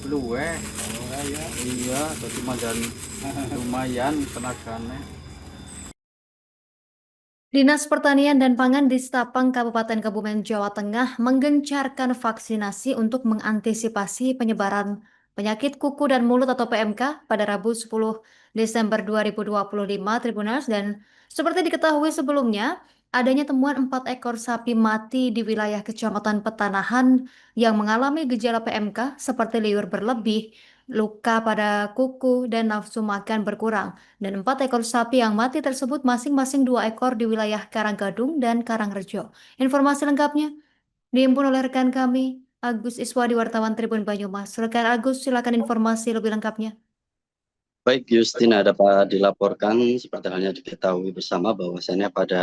luweh. Oh iya. Iya, dadi mandan lumayan tenagane. Dinas Pertanian dan Pangan di Stapang Kabupaten Kebumen, Jawa Tengah menggencarkan vaksinasi untuk mengantisipasi penyebaran penyakit kuku dan mulut atau PMK pada Rabu 10 Desember 2025 Tribuners, dan seperti diketahui sebelumnya, adanya temuan 4 ekor sapi mati di wilayah Kecamatan Petanahan yang mengalami gejala PMK seperti liur berlebih, luka pada kuku, dan nafsu makan berkurang. Dan 4 ekor sapi yang mati tersebut masing-masing 2 ekor di wilayah Karanggadung dan Karangrejo. Informasi lengkapnya dihimpun oleh rekan kami, Agus Iswadi, wartawan Tribun Banyumas. Rekan Agus, silakan informasi lebih lengkapnya. Baik, Justina, dapat dilaporkan seperti halnya diketahui bersama bahwasannya pada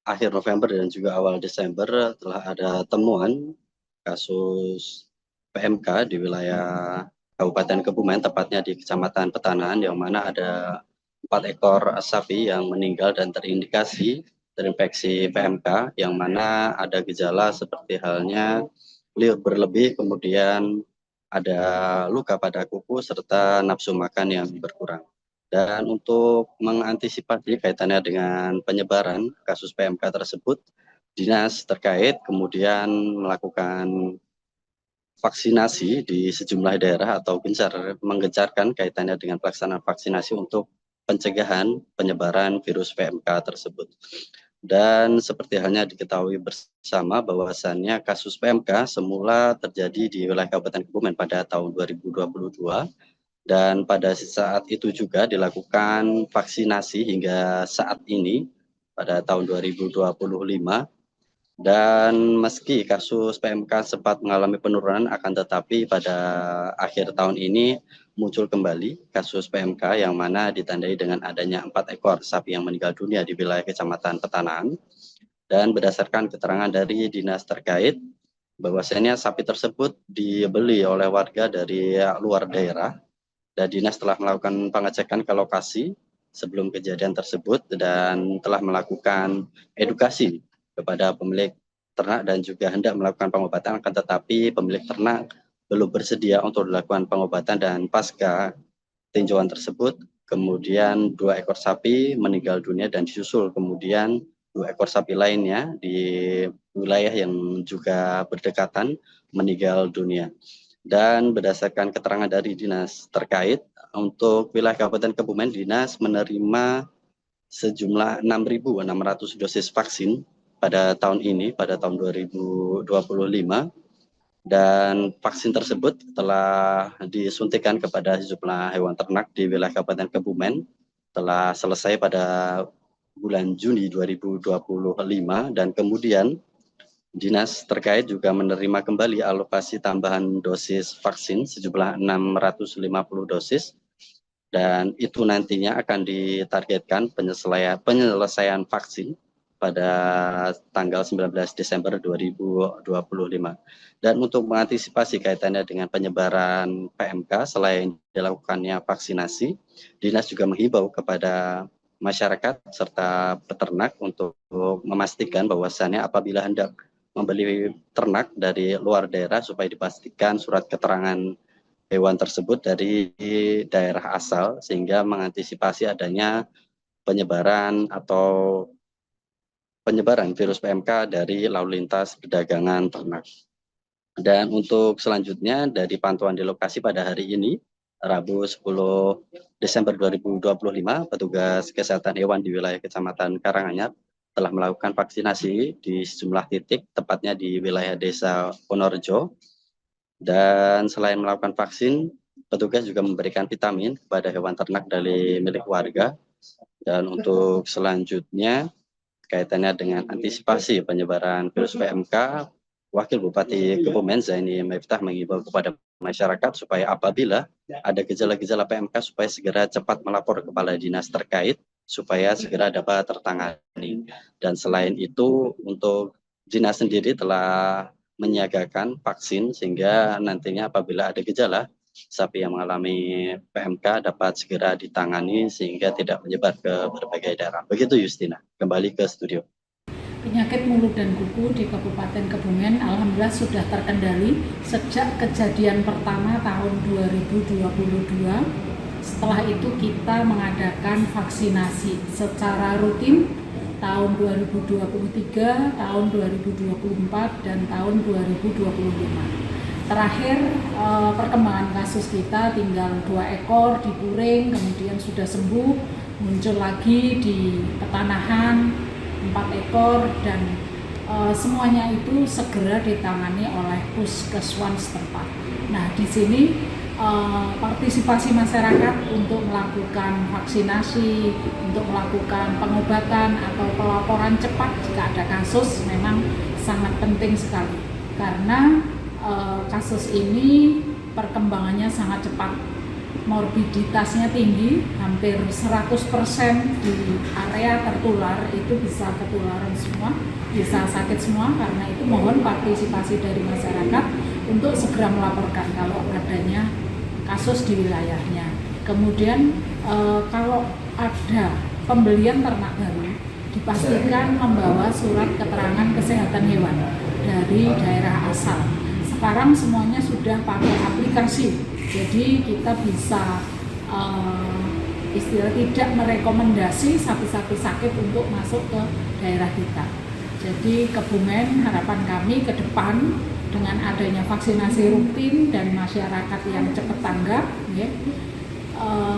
akhir November dan juga awal Desember telah ada temuan kasus PMK di wilayah Kabupaten Kebumen, tepatnya di Kecamatan Petanahan, yang mana ada 4 ekor sapi yang meninggal dan terindikasi terinfeksi PMK, yang mana ada gejala seperti halnya liur berlebih, kemudian ada luka pada kuku, serta nafsu makan yang berkurang. Dan untuk mengantisipasi kaitannya dengan penyebaran kasus PMK tersebut, dinas terkait kemudian melakukan vaksinasi di sejumlah daerah atau menggencarkan kaitannya dengan pelaksanaan vaksinasi untuk pencegahan penyebaran virus PMK tersebut. Dan seperti halnya diketahui bersama bahwasannya kasus PMK semula terjadi di wilayah Kabupaten Kebumen pada tahun 2022, dan pada saat itu juga dilakukan vaksinasi hingga saat ini pada tahun 2025. Dan meski kasus PMK sempat mengalami penurunan, akan tetapi pada akhir tahun ini muncul kembali kasus PMK yang mana ditandai dengan adanya 4 ekor sapi yang meninggal dunia di wilayah Kecamatan Petanahan. Dan berdasarkan keterangan dari dinas terkait, bahwasanya sapi tersebut dibeli oleh warga dari luar daerah, dan dinas telah melakukan pengecekan ke lokasi sebelum kejadian tersebut dan telah melakukan edukasi kepada pemilik ternak dan juga hendak melakukan pengobatan, akan tetapi pemilik ternak belum bersedia untuk dilakukan pengobatan. Dan pasca tinjauan tersebut, kemudian 2 ekor sapi meninggal dunia dan disusul kemudian 2 ekor sapi lainnya di wilayah yang juga berdekatan meninggal dunia. Dan berdasarkan keterangan dari dinas terkait, untuk wilayah Kabupaten Kebumen, dinas menerima sejumlah 6.600 dosis vaksin pada tahun ini, pada tahun 2025. Dan vaksin tersebut telah disuntikan kepada sejumlah hewan ternak di wilayah Kabupaten Kebumen, telah selesai pada bulan Juni 2025, dan kemudian dinas terkait juga menerima kembali alokasi tambahan dosis vaksin sejumlah 650 dosis, dan itu nantinya akan ditargetkan penyelesaian vaksin pada tanggal 19 Desember 2025. Dan untuk mengantisipasi kaitannya dengan penyebaran PMK, selain dilakukannya vaksinasi, dinas juga menghimbau kepada masyarakat serta peternak untuk memastikan bahwasannya apabila hendak membeli ternak dari luar daerah, supaya dipastikan surat keterangan hewan tersebut dari daerah asal, sehingga mengantisipasi adanya penyebaran virus PMK dari lalu lintas perdagangan ternak. Dan untuk selanjutnya, dari pantauan di lokasi pada hari ini, Rabu 10 Desember 2025, petugas kesehatan hewan di wilayah Kecamatan Karanganyar telah melakukan vaksinasi di sejumlah titik, tepatnya di wilayah Desa Ponorejo. Dan selain melakukan vaksin, petugas juga memberikan vitamin kepada hewan ternak dari milik warga. Dan untuk selanjutnya, kaitannya dengan antisipasi penyebaran virus PMK, Wakil Bupati Kebumen Zaini Miftah mengimbau kepada masyarakat supaya apabila ada gejala-gejala PMK supaya segera cepat melapor ke kepala dinas terkait supaya segera dapat tertangani. Dan selain itu, untuk dinas sendiri telah menyiagakan vaksin sehingga nantinya apabila ada gejala sapi yang mengalami PMK dapat segera ditangani sehingga tidak menyebar ke berbagai daerah. Begitu Justina, kembali ke studio. Penyakit mulut dan kuku di Kabupaten Kebumen alhamdulillah sudah terkendali sejak kejadian pertama tahun 2022. Setelah itu kita mengadakan vaksinasi secara rutin tahun 2023, tahun 2024, dan tahun 2025. Terakhir perkembangan kasus kita tinggal 2 ekor di Puring, kemudian sudah sembuh, muncul lagi di Petanahan 4 ekor, dan semuanya itu segera ditangani oleh puskeswan setempat. Nah, di sini partisipasi masyarakat untuk melakukan vaksinasi, untuk melakukan pengobatan atau pelaporan cepat jika ada kasus memang sangat penting sekali, karena kasus ini perkembangannya sangat cepat. Morbiditasnya tinggi, hampir 100% di area tertular itu bisa ketularan semua, bisa sakit semua. Karena itu mohon partisipasi dari masyarakat untuk segera melaporkan kalau adanya kasus di wilayahnya. Kemudian kalau ada pembelian ternak baru, dipastikan membawa surat keterangan kesehatan hewan dari daerah asal. Sekarang semuanya sudah pakai aplikasi, jadi kita bisa istilah tidak merekomendasi sapi-sapi sakit untuk masuk ke daerah kita. Jadi Kebumen, harapan kami ke depan dengan adanya vaksinasi rutin dan masyarakat yang cepat tanggap, ya,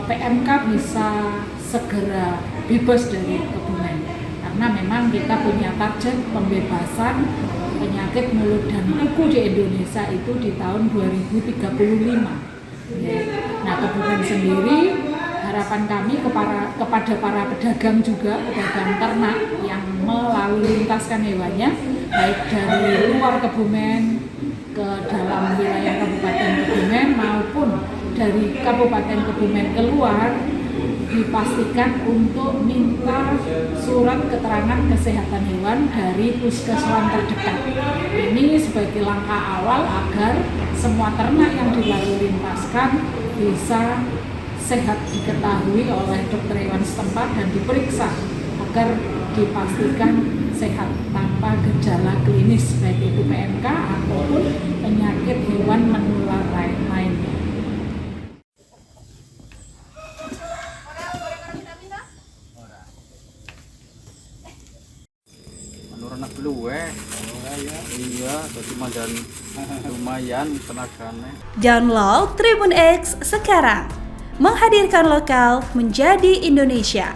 PMK bisa segera bebas dari Kebumen, karena memang kita punya target pembebasan penyakit mulut dan kuku di Indonesia itu di tahun 2035. Ya. Nah, Kebumen sendiri harapan kami kepada para pedagang juga, pedagang ternak yang melalui lintaskan hewannya, baik dari luar Kebumen ke dalam wilayah Kabupaten Kebumen maupun dari Kabupaten Kebumen keluar, dipastikan untuk minta surat keterangan kesehatan hewan dari puskeswan terdekat. Ini sebagai langkah awal agar semua ternak yang dilalu lintaskan bisa sehat diketahui oleh dokter hewan setempat dan diperiksa agar dipastikan sehat tanpa gejala klinis, baik itu PMK ataupun penyakit hewan menular lainnya. Anak blue iya, jadi dan lumayan tenaganya. Download Tribun X sekarang, menghadirkan lokal menjadi Indonesia.